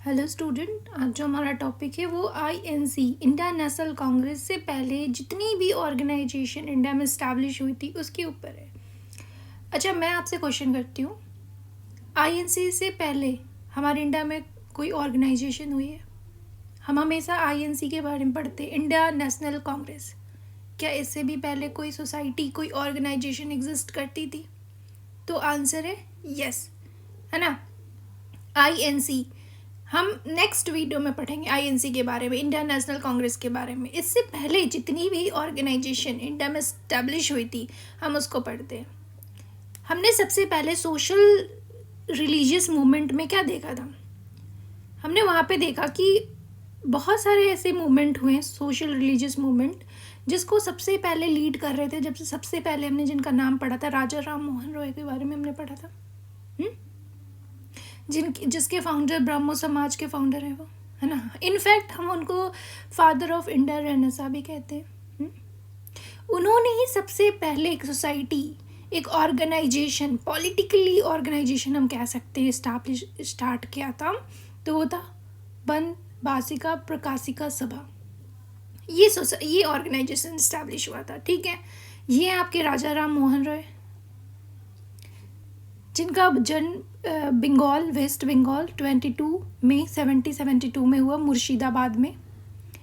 Hello student, आज जो हमारा टॉपिक है वो आईएनसी इंडियन नेशनल कांग्रेस से पहले जितनी भी ऑर्गेनाइजेशन इंडिया में इस्टेब्लिश हुई थी उसके ऊपर है। अच्छा, मैं आपसे क्वेश्चन करती हूँ, आईएनसी से पहले हमारे इंडिया में कोई ऑर्गेनाइजेशन हुई है? हम हमेशा आईएनसी के बारे में पढ़ते हैं, इंडिया नेशनल कांग्रेस। क्या इससे भी पहले कोई सोसाइटी, कोई ऑर्गेनाइजेशन एग्जिस्ट करती थी? तो आंसर है यस, है ना। आईएनसी हम नेक्स्ट वीडियो में पढ़ेंगे आईएनसी के बारे में, इंडियन नेशनल कांग्रेस के बारे में। इससे पहले जितनी भी ऑर्गेनाइजेशन इंडिया में इस्टेब्लिश हुई थी हम उसको पढ़ते हैं। हमने सबसे पहले सोशल रिलीजियस मूवमेंट में क्या देखा था? हमने वहाँ पे देखा कि बहुत सारे ऐसे मूवमेंट हुए, सोशल रिलीजियस मूवमेंट, जिसको सबसे पहले लीड कर रहे थे। जब से सबसे पहले हमने जिनका नाम पढ़ा था, राजा राम मोहन रॉय के बारे में हमने पढ़ा था, जिसके फाउंडर ब्रह्मो समाज के फाउंडर हैं वो, है ना। इनफैक्ट हम उनको फादर ऑफ इंडियन रेनेसां भी कहते हैं। उन्होंने ही सबसे पहले एक सोसाइटी, एक ऑर्गेनाइजेशन, पॉलिटिकली ऑर्गेनाइजेशन हम कह सकते हैं, स्टार्ट किया था। तो वो था बंद बासिका प्रकाशिका सभा। ये ऑर्गेनाइजेशन इस्टेब्लिश हुआ था, ठीक है। ये आपके राजा राम मोहन रॉय, जिनका जन्म बंगाल, वेस्ट बंगाल 22 मई 1772 में हुआ, मुर्शिदाबाद में।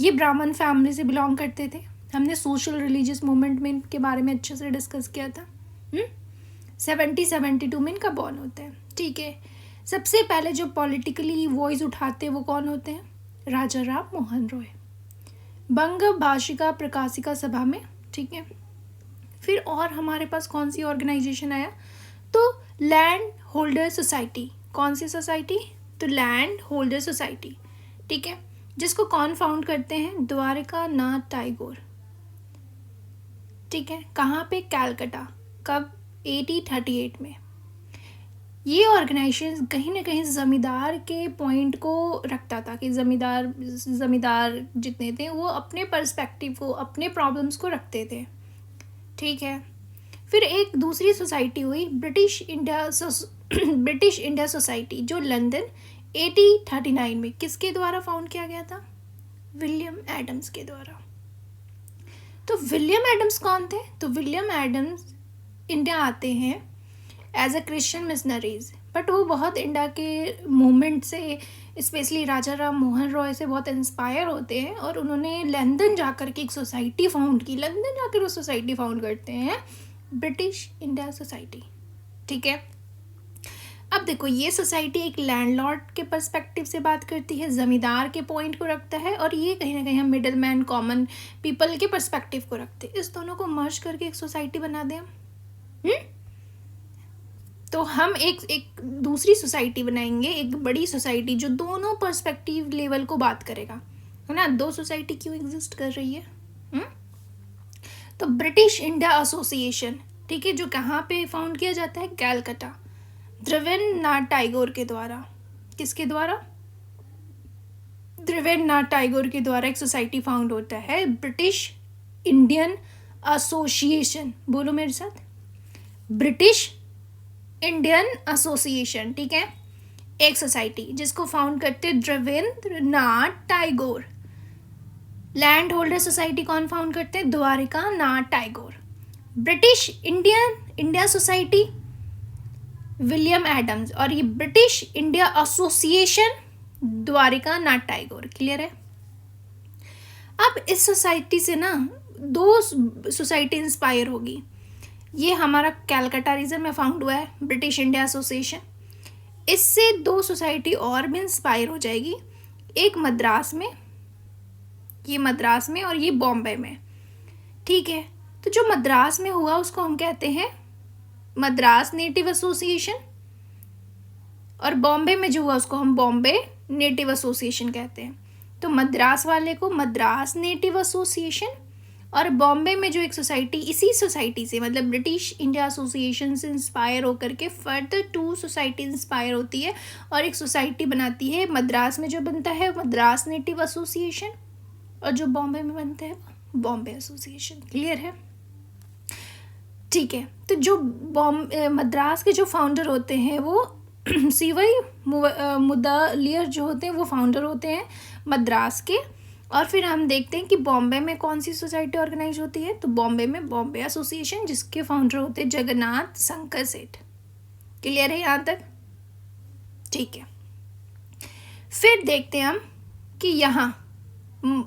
ये ब्राह्मण फैमिली से बिलोंग करते थे। हमने सोशल रिलीजियस मूवमेंट में इनके बारे में अच्छे से डिस्कस किया था। 1772 में इनका बॉर्न होता है, ठीक है। सबसे पहले जो पॉलिटिकली वॉइस उठाते हैं वो कौन होते हैं? राजा राम मोहन रॉय, बंग भाषिका प्रकाशिका सभा में, ठीक है। फिर और हमारे पास कौन सी ऑर्गेनाइजेशन आया? तो लैंड होल्डर सोसाइटी। कौन सी सोसाइटी? तो लैंड होल्डर सोसाइटी, ठीक है, जिसको कौन फाउंड करते हैं? द्वारिका नाथ टैगोर, ठीक है। कहाँ पे? कलकत्ता। कब? 1838 में। ये ऑर्गेनाइजेशन कहीं ना कहीं ज़मींदार के पॉइंट को रखता था कि ज़मींदार जितने थे वो अपने पर्सपेक्टिव को, अपने प्रॉब्लम्स को रखते थे, ठीक है। फिर एक दूसरी सोसाइटी हुई ब्रिटिश इंडिया सोसाइटी, जो लंदन 1839 में किसके द्वारा फाउंड किया गया था? विलियम एडम्स के द्वारा। तो विलियम एडम्स कौन थे? तो विलियम एडम्स इंडिया आते हैं as a Christian missionaries, but वो बहुत इंडिया के मूवमेंट से, स्पेशली राजा राम मोहन रॉय से बहुत इंस्पायर होते हैं, और उन्होंने लंदन जाकर के एक सोसाइटी फाउंड की। लंदन जाकर वो सोसाइटी फाउंड करते हैं, ब्रिटिश इंडिया सोसाइटी, ठीक है। अब देखो, ये सोसाइटी एक लैंडलॉर्ड के पर्सपेक्टिव से बात करती है, ज़मींदार के पॉइंट को रखता है, और ये कहीं ना कहीं हम मिडिल मैन, कॉमन पीपल के पर्सपेक्टिव को रखते हैं। इस दोनों को मर्ज करके एक सोसाइटी बना दें हम। तो हम एक दूसरी सोसाइटी बनाएंगे, एक बड़ी सोसाइटी जो दोनों पर्सपेक्टिव लेवल को बात करेगा, है ना। दो सोसाइटी क्यों एग्जिस्ट कर रही है? तो ब्रिटिश इंडिया एसोसिएशन, ठीक है, जो कहाँ पे फाउंड किया जाता है? कलकत्ता, द्रविन्द्रनाथ टैगोर के द्वारा। किसके द्वारा? द्रविन्द्रनाथ टैगोर के द्वारा एक सोसाइटी फाउंड होता है, ब्रिटिश इंडियन एसोसिएशन। बोलो मेरे साथ, ब्रिटिश इंडियन एसोसिएशन, ठीक है, एक सोसाइटी जिसको फाउंड करते Rabindranath Tagore. Land holder society कौन फाउंड करते हैं? Dwarika Nath Tagore. British India society William Adams, और ये British India association Dwarika Nath Tagore. Clear है? अब इस सोसाइटी से ना दो सोसाइटी इंस्पायर होगी। ये हमारा कलकत्ता रीजन में फाउंड हुआ है, ब्रिटिश इंडिया एसोसिएशन। इससे दो सोसाइटी और भी इंस्पायर हो जाएगी, एक मद्रास में, ये मद्रास में, और ये बॉम्बे में, ठीक है। तो जो मद्रास में हुआ उसको हम कहते हैं मद्रास नेटिव एसोसिएशन, और बॉम्बे में जो हुआ उसको हम बॉम्बे नेटिव एसोसिएशन कहते हैं। तो मद्रास वाले को मद्रास नेटिव एसोसिएशन, और बॉम्बे में जो एक सोसाइटी, इसी सोसाइटी से, मतलब ब्रिटिश इंडिया एसोसिएशन से इंस्पायर होकर के फर्दर टू सोसाइटी इंस्पायर होती है और एक सोसाइटी बनाती है। मद्रास में जो बनता है मद्रास नेटिव एसोसिएशन, और जो बॉम्बे में बनता है बॉम्बे एसोसिएशन। क्लियर है? ठीक है। तो जो मद्रास के जो फाउंडर होते हैं वो सीवाई मुदलियर जो होते हैं वो फाउंडर होते हैं मद्रास के। और फिर हम देखते हैं कि बॉम्बे में कौन सी सोसाइटी ऑर्गेनाइज होती है, तो बॉम्बे में बॉम्बे एसोसिएशन, जिसके फाउंडर होते हैं जगन्नाथ शंकर सेठ। क्लियर है यहाँ तक? ठीक है। फिर देखते हैं हम कि यहाँ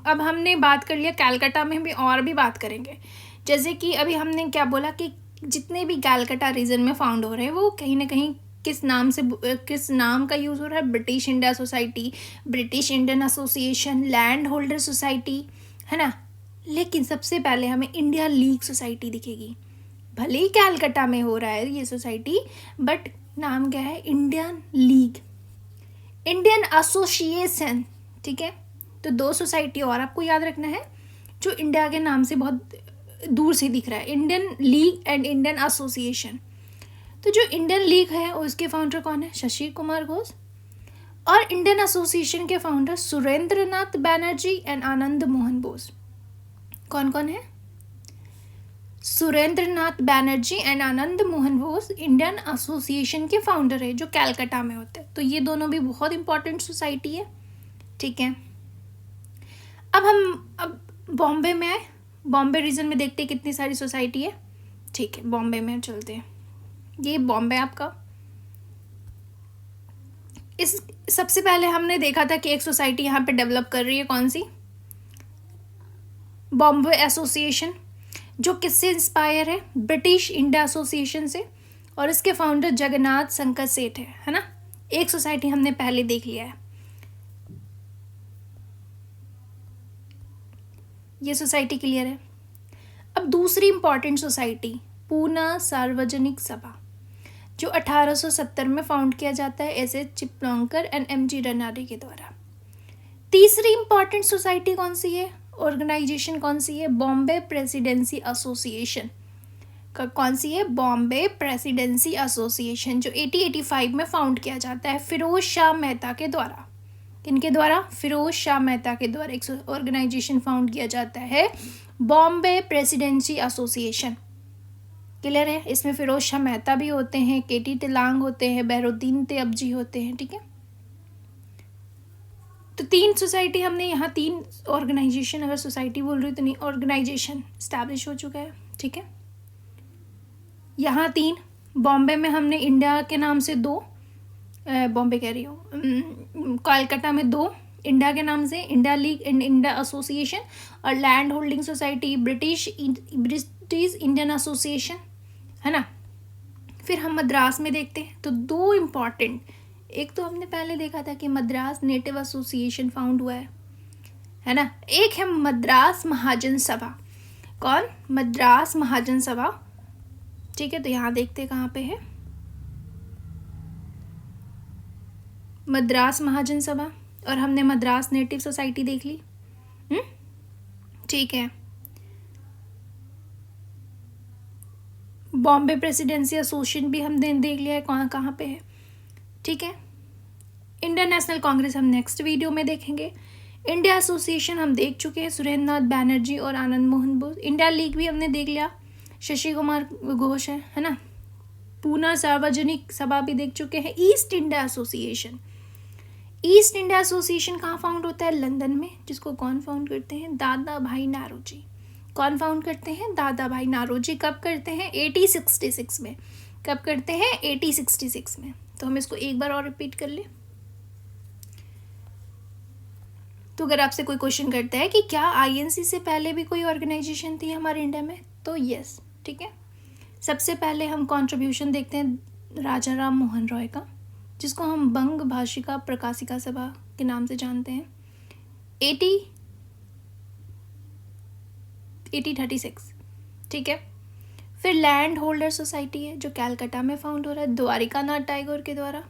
अब हमने बात कर लिया, कैलकाटा में भी और भी बात करेंगे। जैसे कि अभी हमने क्या बोला कि जितने भी कैलकाटा रीजन में फाउंड हो रहे हैं वो कहीं ना कहीं किस नाम का यूज़ हो रहा है, British India society, British Indian association, land holder society, है ना। लेकिन सबसे पहले हमें इंडिया लीग सोसाइटी दिखेगी। भले ही कैलकाटा में हो रहा है ये सोसाइटी, बट नाम क्या है, इंडियन लीग, इंडियन एसोसिएशन। ठीक है, तो दो सोसाइटी और आपको याद रखना है जो इंडिया के नाम से बहुत दूर से दिख रहा है, Indian league and Indian association. तो जो इंडियन लीग है उसके फाउंडर कौन है, शशि कुमार घोष। और इंडियन एसोसिएशन के फाउंडर सुरेंद्र नाथ बैनर्जी एंड आनंद मोहन बोस। कौन कौन है, Surendra Nath Banerjee and Anand Mohan Bose Indian association के फाउंडर है जो कैलकाटा में होते हैं। तो ये दोनों भी बहुत इंपॉर्टेंट सोसाइटी है। ठीक है, अब बॉम्बे में आए, बॉम्बे रीजन में देखते हैं कितनी सारी सोसाइटी है। ठीक है, बॉम्बे में चलते हैं। ये बॉम्बे आपका, इस सबसे पहले हमने देखा था कि एक सोसाइटी यहाँ पे डेवलप कर रही है, कौन सी, बॉम्बे एसोसिएशन, जो किससे इंस्पायर है, ब्रिटिश इंडिया एसोसिएशन से। और इसके फाउंडर जगन्नाथ शंकर सेठ है ना। एक सोसाइटी हमने पहले देख लिया है, ये सोसाइटी क्लियर है। अब दूसरी इंपॉर्टेंट सोसाइटी पूना सार्वजनिक सभा, जो 1870 में फाउंड किया जाता है S H Chiplunkar and M G Ranade के द्वारा। तीसरी इंपॉर्टेंट सोसाइटी कौन सी है, ऑर्गेनाइजेशन कौन सी है, बॉम्बे प्रेसिडेंसी एसोसिएशन। कौन सी है, बॉम्बे प्रेसिडेंसी एसोसिएशन, जो 1885 में फाउंड किया जाता है फिरोज शाह मेहता के द्वारा। किनके द्वारा, फिरोज शाह मेहता के द्वारा एक ऑर्गेनाइजेशन फाउंड किया जाता है, बॉम्बे प्रेसिडेंसी एसोसिएशन। क्लियर है, इसमें फिरोज शाह मेहता भी होते हैं, केटी तिलांग होते हैं, बहरुद्दीन तेअबजी होते हैं। ठीक है, तो तीन सोसाइटी हमने यहाँ, तीन ऑर्गेनाइजेशन, अगर सोसाइटी बोल रही तो नहीं, ऑर्गेनाइजेशन स्टैब्लिश हो चुका है। ठीक है, यहाँ तीन, बॉम्बे में हमने इंडिया के नाम से दो, बॉम्बे कह रही हूँ, कोलकाता में दो इंडिया के नाम से, India league and India association, और land holding society British Indian association, है ना। फिर हम मद्रास में देखते हैं, तो दो इम्पॉर्टेंट, एक तो हमने पहले देखा था कि मद्रास नेटिव एसोसिएशन फाउंड हुआ है ना। एक है मद्रास महाजन सभा। कौन, मद्रास महाजन सभा। ठीक है, तो यहाँ देखते हैं कहाँ पे है मद्रास महाजन सभा, और हमने मद्रास नेटिव सोसाइटी देख ली। ठीक है, बॉम्बे प्रेसिडेंसी एसोसिएशन भी हमने देख लिया है कहाँ पे है। ठीक है, इंडियन नेशनल कांग्रेस हम नेक्स्ट वीडियो में देखेंगे। इंडिया एसोसिएशन हम देख चुके हैं, सुरेंद्र नाथ बैनर्जी और आनंद मोहन बोस। इंडिया लीग भी हमने देख लिया, शशि कुमार घोष है ना। पूना सार्वजनिक सभा भी देख चुके हैं। East India association, east India association कहाँ फाउंड होता है, लंदन में, जिसको कौन फाउंड करते हैं, दादा भाई नारोजी। कौन फाउंड करते हैं, दादा भाई नारोजी। कब करते हैं, 1866 में। कब करते हैं, 1866 में। तो हम इसको एक बार और रिपीट कर ले। तो अगर आपसे कोई क्वेश्चन करता है कि क्या आईएनसी से पहले भी कोई ऑर्गेनाइजेशन थी हमारे इंडिया में, तो यस। ठीक है, सबसे पहले हम कंट्रीब्यूशन देखते हैं राजा राम मोहन रॉय का, जिसको हम बंग भाषिका प्रकाशिका सभा के नाम से जानते हैं, 1836। ठीक है, फिर लैंड होल्डर सोसाइटी है जो कैलकाटा में फाउंड हो रहा है द्वारिका नाथ टैगोर के द्वारा।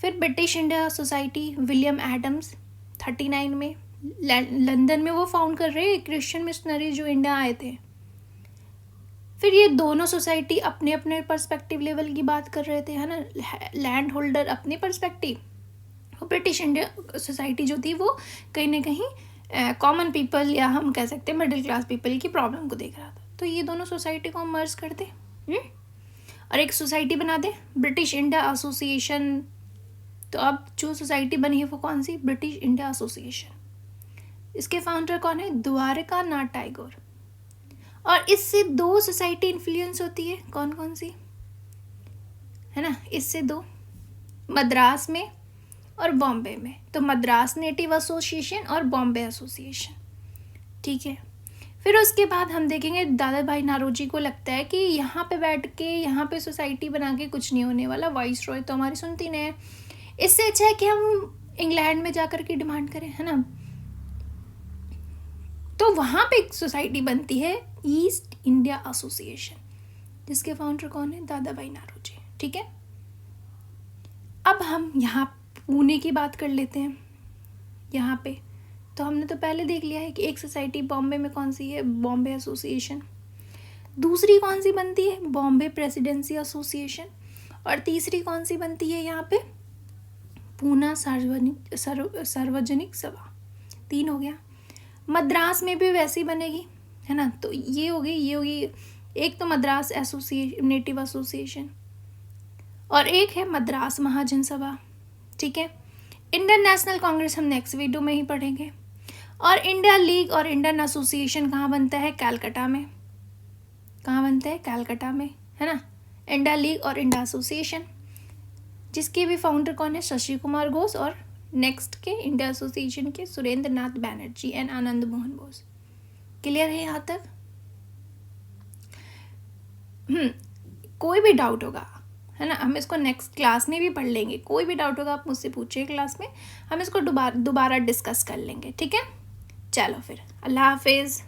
फिर British India society William Adams 39 में लंदन में वो फाउंड कर रहे हैं, क्रिश्चियन मिशनरी जो इंडिया आए थे। फिर ये दोनों सोसाइटी अपने अपने पर्सपेक्टिव लेवल की बात कर रहे थे, है ना। लैंड होल्डर अपने पर्सपेक्टिव, और ब्रिटिश इंडिया सोसाइटी जो थी वो कहीं ना कहीं कॉमन पीपल, या हम कह सकते हैं मिडिल क्लास पीपल की प्रॉब्लम को देख रहा था। तो ये दोनों सोसाइटी को हम मर्ज करते। और एक सोसाइटी बना दे ब्रिटिश इंडिया एसोसिएशन। तो अब जो सोसाइटी बनी है वो कौन सी? British India association. इसके फाउंडर कौन है? द्वारका नाथ टैगोर। और इससे 2 सोसाइटी इन्फ्लुएंस होती है, कौन कौन सी है ना? इससे 2, मद्रास में और बॉम्बे में। तो मद्रास नेटिव एसोसिएशन और बॉम्बे एसोसिएशन, ठीक है। फिर उसके बाद हम देखेंगे दादा भाई नारोजी को लगता है कि यहाँ पे बैठ के यहाँ पे सोसाइटी बना के कुछ नहीं होने वाला, वाइस रॉय तो हमारी सुनती नहीं है, इससे अच्छा है कि हम इंग्लैंड में जाकर के डिमांड करें, है ना। तो वहाँ पे एक सोसाइटी बनती है ईस्ट इंडिया एसोसिएशन, जिसके फाउंडर कौन है? दादा भाई नारोजी, ठीक है। अब हम यहाँ पुणे की बात कर लेते हैं। यहाँ पे तो हमने तो पहले देख लिया है कि एक सोसाइटी बॉम्बे में कौन सी है? बॉम्बे एसोसिएशन। दूसरी कौन सी बनती है? Bombay presidency association. और तीसरी कौन सी बनती है यहाँ पे? पूना सार्वजनिक सभा। 3 हो गया। मद्रास में भी वैसी बनेगी, है ना। तो ये होगी एक तो मद्रास नेटिव एसोसिएशन और एक है मद्रास महाजन सभा, ठीक है। इंडियन नेशनल कांग्रेस हम नेक्स्ट वीडियो में ही पढ़ेंगे। और इंडिया लीग और इंडियन एसोसिएशन कहाँ बनता है? कैलकाटा में। कहाँ बनता है? कैलकाटा में, है ना। इंडिया लीग और इंडिया एसोसिएशन, जिसके भी फाउंडर कौन है? शशि कुमार घोष। और नेक्स्ट के इंडिया एसोसिएशन के सुरेंद्र नाथ बैनर्जी एंड आनंद मोहन बोस। क्लियर है यहाँ तक? कोई भी डाउट होगा, है ना, हम इसको नेक्स्ट क्लास में भी पढ़ लेंगे। कोई भी डाउट होगा आप मुझसे पूछिए क्लास में, हम इसको दोबारा डिस्कस कर लेंगे, ठीक है। चलो फिर, अल्लाह हाफिज़।